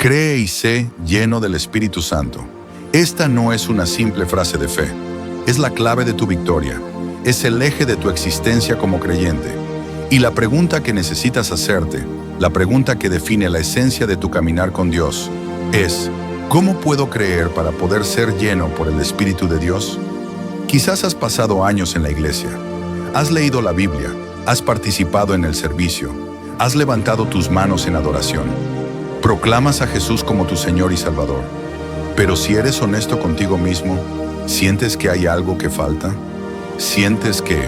Cree y sé lleno del Espíritu Santo. Esta no es una simple frase de fe. Es la clave de tu victoria. Es el eje de tu existencia como creyente. Y la pregunta que necesitas hacerte, la pregunta que define la esencia de tu caminar con Dios, es: ¿cómo puedo creer para poder ser lleno por el Espíritu de Dios? Quizás has pasado años en la iglesia. Has leído la Biblia. Has participado en el servicio. Has levantado tus manos en adoración. Proclamas a Jesús como tu Señor y Salvador. Pero si eres honesto contigo mismo, ¿sientes que hay algo que falta? ¿Sientes que,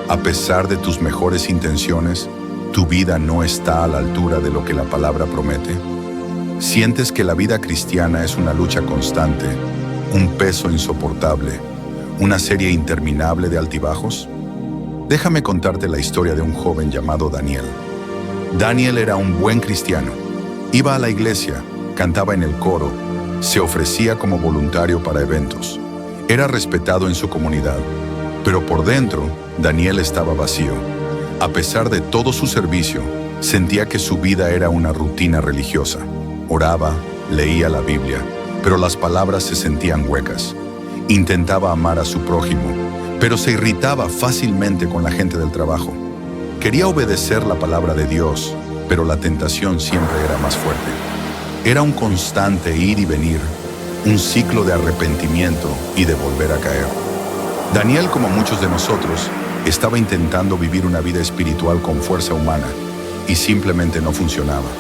a pesar de tus mejores intenciones, tu vida no está a la altura de lo que la palabra promete? ¿Sientes que la vida cristiana es una lucha constante, un peso insoportable, una serie interminable de altibajos? Déjame contarte la historia de un joven llamado Daniel. Daniel era un buen cristiano. Iba a la iglesia, cantaba en el coro, se ofrecía como voluntario para eventos. Era respetado en su comunidad, pero por dentro, Daniel estaba vacío. A pesar de todo su servicio, sentía que su vida era una rutina religiosa. Oraba, leía la Biblia, pero las palabras se sentían huecas. Intentaba amar a su prójimo, pero se irritaba fácilmente con la gente del trabajo. Quería obedecer la palabra de Dios, pero la tentación siempre era más fuerte. Era un constante ir y venir, un ciclo de arrepentimiento y de volver a caer. Daniel, como muchos de nosotros, estaba intentando vivir una vida espiritual con fuerza humana y simplemente no funcionaba.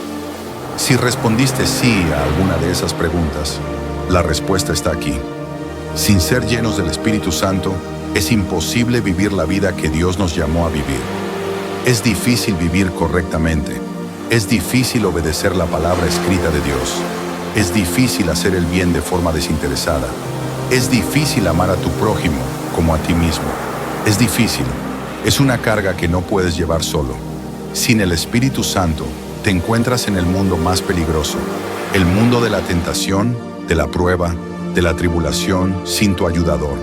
Si respondiste sí a alguna de esas preguntas, la respuesta está aquí. Sin ser llenos del Espíritu Santo, es imposible vivir la vida que Dios nos llamó a vivir. Es difícil vivir correctamente. Es difícil obedecer la palabra escrita de Dios. Es difícil hacer el bien de forma desinteresada. Es difícil amar a tu prójimo como a ti mismo. Es difícil. Es una carga que no puedes llevar solo. Sin el Espíritu Santo, te encuentras en el mundo más peligroso, el mundo de la tentación, de la prueba, de la tribulación, sin tu ayudador.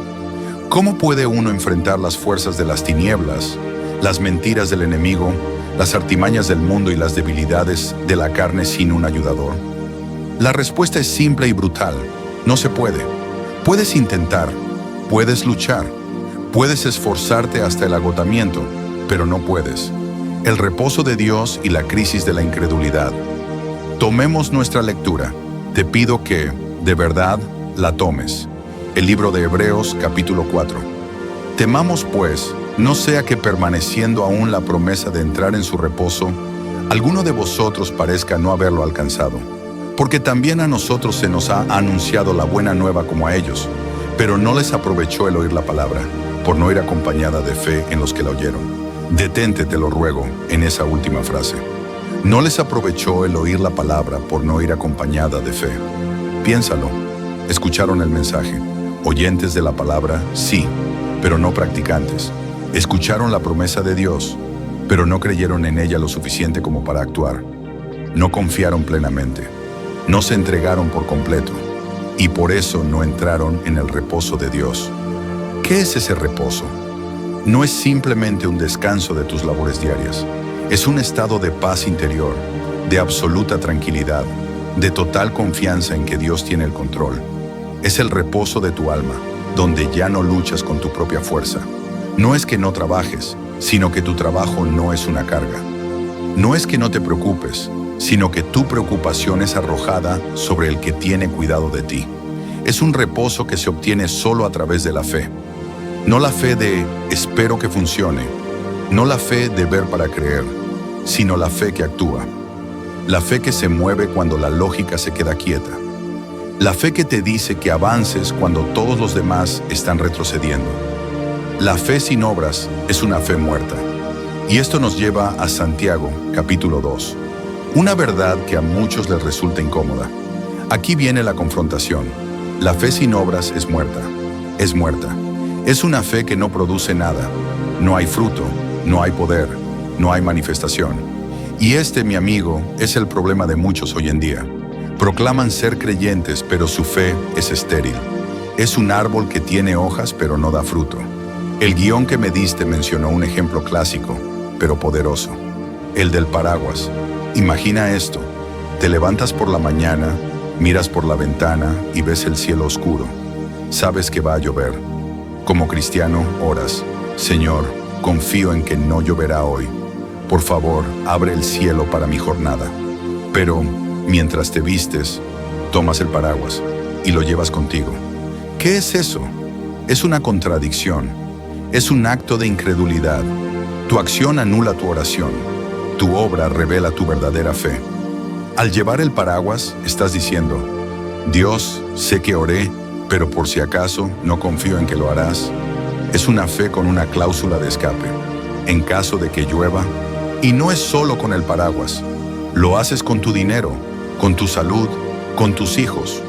¿Cómo puede uno enfrentar las fuerzas de las tinieblas, las mentiras del enemigo, las artimañas del mundo y las debilidades de la carne sin un ayudador? La respuesta es simple y brutal. No se puede. Puedes intentar, puedes luchar, puedes esforzarte hasta el agotamiento, pero no puedes. El reposo de Dios y la crisis de la incredulidad. Tomemos nuestra lectura. Te pido que, de verdad, la tomes. El libro de Hebreos, capítulo 4. Temamos, pues, no sea que permaneciendo aún la promesa de entrar en su reposo, alguno de vosotros parezca no haberlo alcanzado. Porque también a nosotros se nos ha anunciado la buena nueva como a ellos, pero no les aprovechó el oír la palabra, por no ir acompañada de fe en los que la oyeron. Detente, te lo ruego, en esa última frase. No les aprovechó el oír la palabra por no ir acompañada de fe. Piénsalo. Escucharon el mensaje. Oyentes de la palabra, sí, pero no practicantes. Escucharon la promesa de Dios, pero no creyeron en ella lo suficiente como para actuar. No confiaron plenamente. No se entregaron por completo. Y por eso no entraron en el reposo de Dios. ¿Qué es ese reposo? No es simplemente un descanso de tus labores diarias. Es un estado de paz interior, de absoluta tranquilidad, de total confianza en que Dios tiene el control. Es el reposo de tu alma, donde ya no luchas con tu propia fuerza. No es que no trabajes, sino que tu trabajo no es una carga. No es que no te preocupes, sino que tu preocupación es arrojada sobre el que tiene cuidado de ti. Es un reposo que se obtiene solo a través de la fe. No la fe de espero que funcione, no la fe de ver para creer, sino la fe que actúa. La fe que se mueve cuando la lógica se queda quieta. La fe que te dice que avances cuando todos los demás están retrocediendo. La fe sin obras es una fe muerta. Y esto nos lleva a Santiago, capítulo 2. Una verdad que a muchos les resulta incómoda. Aquí viene la confrontación. La fe sin obras es muerta. Es muerta. Es una fe que no produce nada. No hay fruto, no hay poder, no hay manifestación. Y este, mi amigo, es el problema de muchos hoy en día. Proclaman ser creyentes, pero su fe es estéril. Es un árbol que tiene hojas, pero no da fruto. El guión que me diste mencionó un ejemplo clásico, pero poderoso. El del paraguas. Imagina esto. Te levantas por la mañana, miras por la ventana y ves el cielo oscuro. Sabes que va a llover. Como cristiano, oras: Señor, confío en que no lloverá hoy. Por favor, abre el cielo para mi jornada. Pero, mientras te vistes, tomas el paraguas y lo llevas contigo. ¿Qué es eso? Es una contradicción. Es un acto de incredulidad. Tu acción anula tu oración. Tu obra revela tu verdadera fe. Al llevar el paraguas, estás diciendo: Dios, sé que oré, pero por si acaso no confío en que lo harás. Es una fe con una cláusula de escape. En caso de que llueva, y no es solo con el paraguas, lo haces con tu dinero, con tu salud, con tus hijos.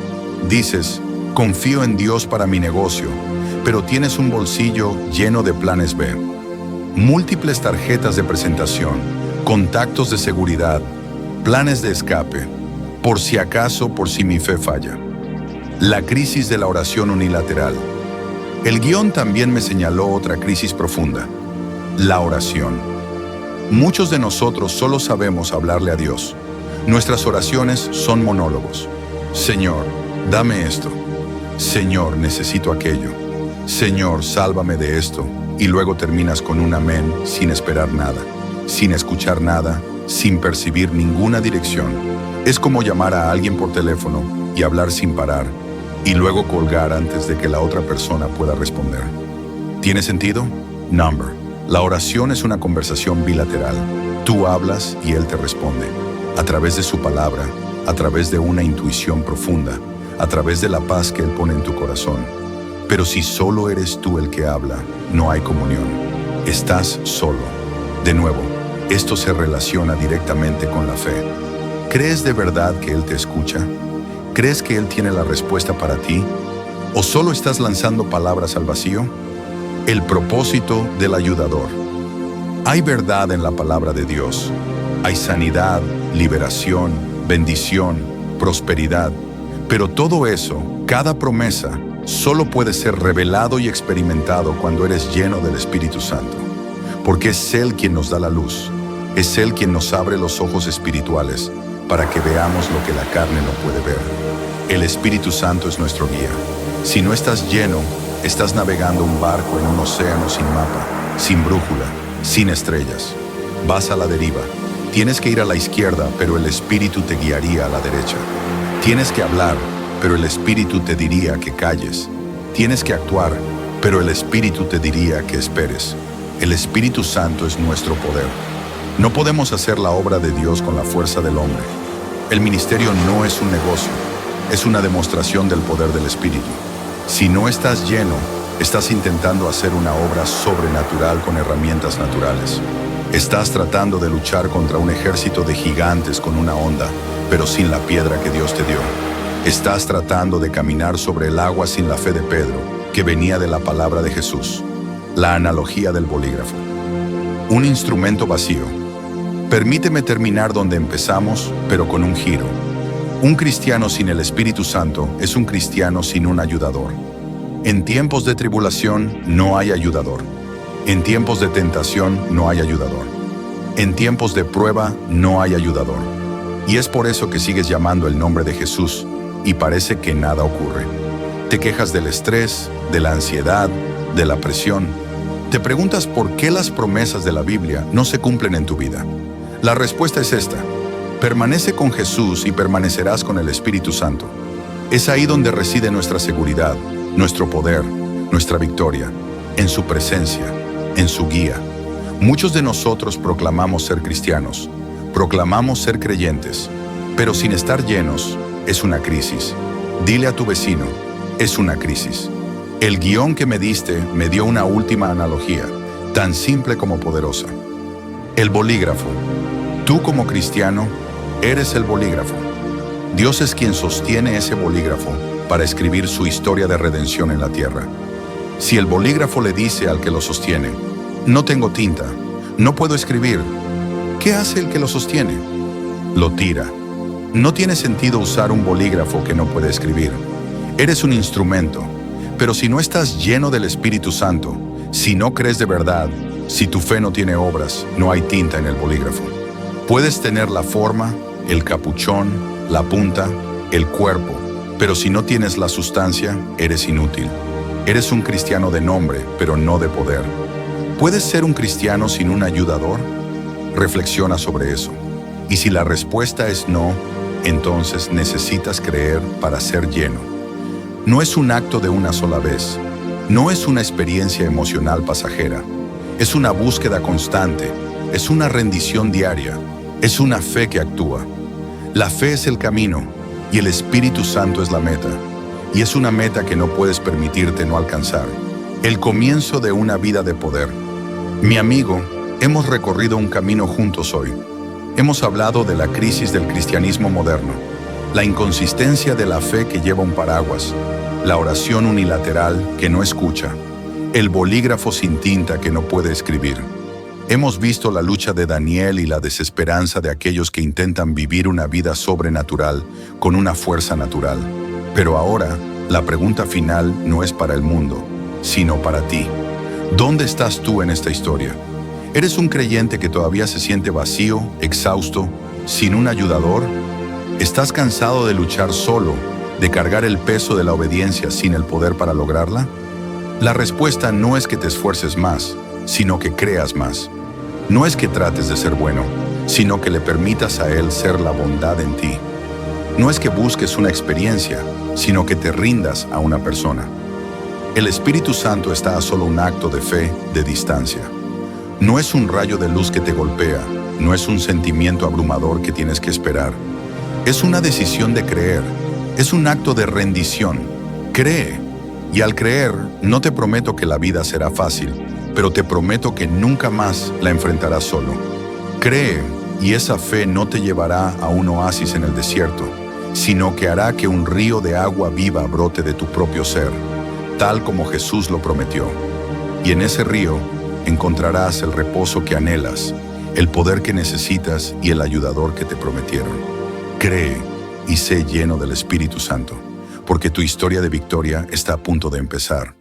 Dices: confío en Dios para mi negocio, pero tienes un bolsillo lleno de planes B. Múltiples tarjetas de presentación, contactos de seguridad, planes de escape, por si acaso, por si mi fe falla. La crisis de la oración unilateral. El guión también me señaló otra crisis profunda: la oración. Muchos de nosotros solo sabemos hablarle a Dios. Nuestras oraciones son monólogos. Señor, dame esto. Señor, necesito aquello. Señor, sálvame de esto. Y luego terminas con un amén sin esperar nada, sin escuchar nada, sin percibir ninguna dirección. Es como llamar a alguien por teléfono y hablar sin parar, y luego colgar antes de que la otra persona pueda responder. ¿Tiene sentido? Number. La oración es una conversación bilateral. Tú hablas y Él te responde, a través de su palabra, a través de una intuición profunda, a través de la paz que Él pone en tu corazón. Pero si solo eres tú el que habla, no hay comunión. Estás solo. De nuevo, esto se relaciona directamente con la fe. ¿Crees de verdad que Él te escucha? ¿Crees que Él tiene la respuesta para ti? ¿O solo estás lanzando palabras al vacío? El propósito del ayudador. Hay verdad en la palabra de Dios. Hay sanidad, liberación, bendición, prosperidad. Pero todo eso, cada promesa, solo puede ser revelado y experimentado cuando eres lleno del Espíritu Santo. Porque es Él quien nos da la luz. Es Él quien nos abre los ojos espirituales para que veamos lo que la carne no puede ver. El Espíritu Santo es nuestro guía. Si no estás lleno, estás navegando un barco en un océano sin mapa, sin brújula, sin estrellas. Vas a la deriva. Tienes que ir a la izquierda, pero el Espíritu te guiaría a la derecha. Tienes que hablar, pero el Espíritu te diría que calles. Tienes que actuar, pero el Espíritu te diría que esperes. El Espíritu Santo es nuestro poder. No podemos hacer la obra de Dios con la fuerza del hombre. El ministerio no es un negocio, es una demostración del poder del Espíritu. Si no estás lleno, estás intentando hacer una obra sobrenatural con herramientas naturales. Estás tratando de luchar contra un ejército de gigantes con una honda, pero sin la piedra que Dios te dio. Estás tratando de caminar sobre el agua sin la fe de Pedro, que venía de la palabra de Jesús. La analogía del bolígrafo. Un instrumento vacío. Permíteme terminar donde empezamos, pero con un giro. Un cristiano sin el Espíritu Santo es un cristiano sin un ayudador. En tiempos de tribulación no hay ayudador. En tiempos de tentación no hay ayudador. En tiempos de prueba no hay ayudador. Y es por eso que sigues llamando el nombre de Jesús y parece que nada ocurre. Te quejas del estrés, de la ansiedad, de la presión. Te preguntas por qué las promesas de la Biblia no se cumplen en tu vida. La respuesta es esta: permanece con Jesús y permanecerás con el Espíritu Santo. Es ahí donde reside nuestra seguridad, nuestro poder, nuestra victoria, en su presencia, en su guía. Muchos de nosotros proclamamos ser cristianos, proclamamos ser creyentes, pero sin estar llenos, es una crisis. Dile a tu vecino: es una crisis. El guión que me diste me dio una última analogía, tan simple como poderosa. El bolígrafo. Tú como cristiano, eres el bolígrafo. Dios es quien sostiene ese bolígrafo para escribir su historia de redención en la tierra. Si el bolígrafo le dice al que lo sostiene: no tengo tinta, no puedo escribir, ¿qué hace el que lo sostiene? Lo tira. No tiene sentido usar un bolígrafo que no puede escribir. Eres un instrumento. Pero si no estás lleno del Espíritu Santo, si no crees de verdad, si tu fe no tiene obras, no hay tinta en el bolígrafo. Puedes tener la forma, el capuchón, la punta, el cuerpo, pero si no tienes la sustancia, eres inútil. Eres un cristiano de nombre, pero no de poder. ¿Puedes ser un cristiano sin un ayudador? Reflexiona sobre eso. Y si la respuesta es no, entonces necesitas creer para ser lleno. No es un acto de una sola vez. No es una experiencia emocional pasajera. Es una búsqueda constante. Es una rendición diaria. Es una fe que actúa. La fe es el camino y el Espíritu Santo es la meta. Y es una meta que no puedes permitirte no alcanzar. El comienzo de una vida de poder. Mi amigo, hemos recorrido un camino juntos hoy. Hemos hablado de la crisis del cristianismo moderno, la inconsistencia de la fe que lleva un paraguas, la oración unilateral que no escucha, el bolígrafo sin tinta que no puede escribir. Hemos visto la lucha de Daniel y la desesperanza de aquellos que intentan vivir una vida sobrenatural con una fuerza natural. Pero ahora, la pregunta final no es para el mundo, sino para ti. ¿Dónde estás tú en esta historia? ¿Eres un creyente que todavía se siente vacío, exhausto, sin un ayudador? ¿Estás cansado de luchar solo, de cargar el peso de la obediencia sin el poder para lograrla? La respuesta no es que te esfuerces más, sino que creas más. No es que trates de ser bueno, sino que le permitas a Él ser la bondad en ti. No es que busques una experiencia, sino que te rindas a una persona. El Espíritu Santo está a solo un acto de fe de distancia. No es un rayo de luz que te golpea, no es un sentimiento abrumador que tienes que esperar. Es una decisión de creer, es un acto de rendición. Cree. Y al creer, no te prometo que la vida será fácil, pero te prometo que nunca más la enfrentarás solo. Cree, y esa fe no te llevará a un oasis en el desierto, sino que hará que un río de agua viva brote de tu propio ser, tal como Jesús lo prometió. Y en ese río encontrarás el reposo que anhelas, el poder que necesitas y el ayudador que te prometieron. Cree y sé lleno del Espíritu Santo, porque tu historia de victoria está a punto de empezar.